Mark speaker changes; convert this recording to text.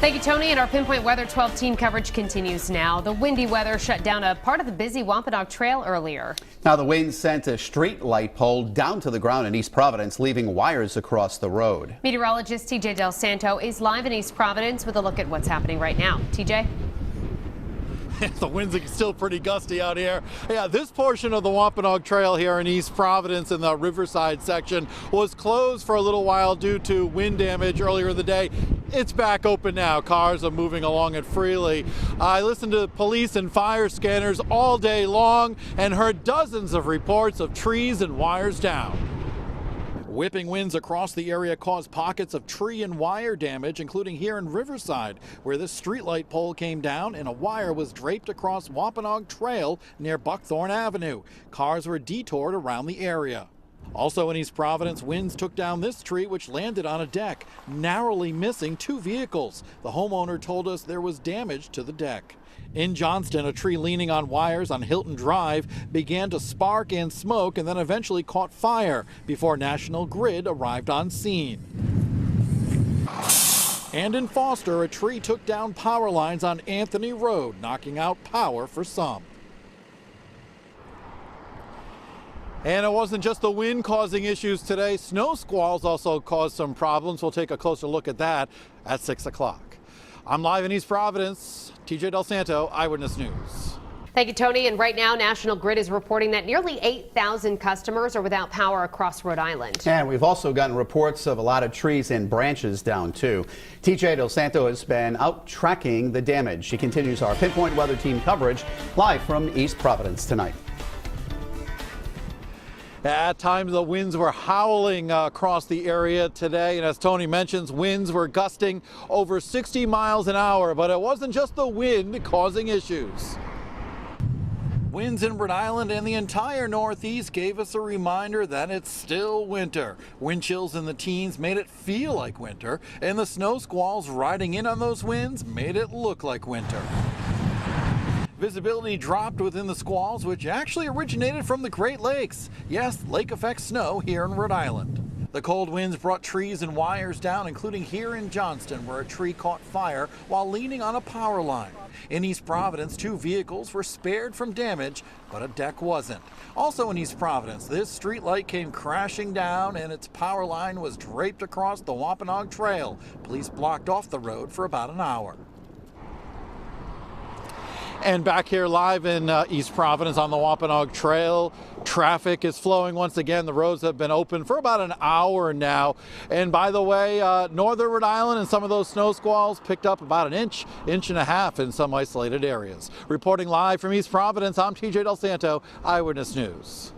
Speaker 1: Thank you, Tony. And our Pinpoint Weather 12 team coverage continues now. The windy weather shut down a part of the busy Wampanoag Trail earlier.
Speaker 2: Now the wind sent a street light pole down to the ground in East Providence, leaving wires across the road. Meteorologist
Speaker 1: TJ Del Santo is live in East Providence with a look at what's happening right now. TJ?
Speaker 3: The winds are still pretty gusty out here. Yeah, this portion of the Wampanoag Trail here in East Providence in the Riverside section was closed for a little while due to wind damage earlier in the day. It's back open now. Cars are moving along it freely. I listened to police and fire scanners all day long and heard dozens of reports of trees and wires down. Whipping winds across the area caused pockets of tree and wire damage, including here in Riverside, where this streetlight pole came down and a wire was draped across Wampanoag Trail near Buckthorn Avenue. Cars were detoured around the area. Also in East Providence, winds took down this tree, which landed on a deck, narrowly missing 2 vehicles. The homeowner told us there was damage to the deck. In Johnston, a tree leaning on wires on Hilton Drive began to spark and smoke and then eventually caught fire before National Grid arrived on scene. And in Foster, a tree took down power lines on Anthony Road, knocking out power for some. And it wasn't just the wind causing issues today. Snow squalls also caused some problems. We'll take a closer look at that at 6 o'clock. I'm live in East Providence. TJ Del Santo, Eyewitness News.
Speaker 1: Thank you, Tony. And right now, National Grid is reporting that nearly 8,000 customers are without power across Rhode Island.
Speaker 2: And we've also gotten reports of a lot of trees and branches down, too. TJ Del Santo has been out tracking the damage. She continues our Pinpoint Weather Team coverage live from East Providence tonight.
Speaker 3: At times, the winds were howling across the area today, and as Tony mentions, winds were gusting over 60 miles an hour, but it wasn't just the wind causing issues. Winds in Rhode Island and the entire Northeast gave us a reminder that it's still winter. Wind chills in the teens made it feel like winter, and the snow squalls riding in on those winds made it look like winter. Visibility dropped within the squalls, which actually originated from the Great Lakes. Yes, lake effect snow here in Rhode Island. The cold winds brought trees and wires down, including here in Johnston, where a tree caught fire while leaning on a power line. In East Providence, 2 vehicles were spared from damage, but a deck wasn't. Also in East Providence, this street light came crashing down and its power line was draped across the Wampanoag Trail. Police blocked off the road for about an hour. And back here live in East Providence on the Wampanoag Trail, traffic is flowing once again. The roads have been open for about an hour now. And by the way, northern Rhode Island and some of those snow squalls picked up about an inch and a half in some isolated areas. Reporting live from East Providence, I'm TJ Del Santo, Eyewitness News.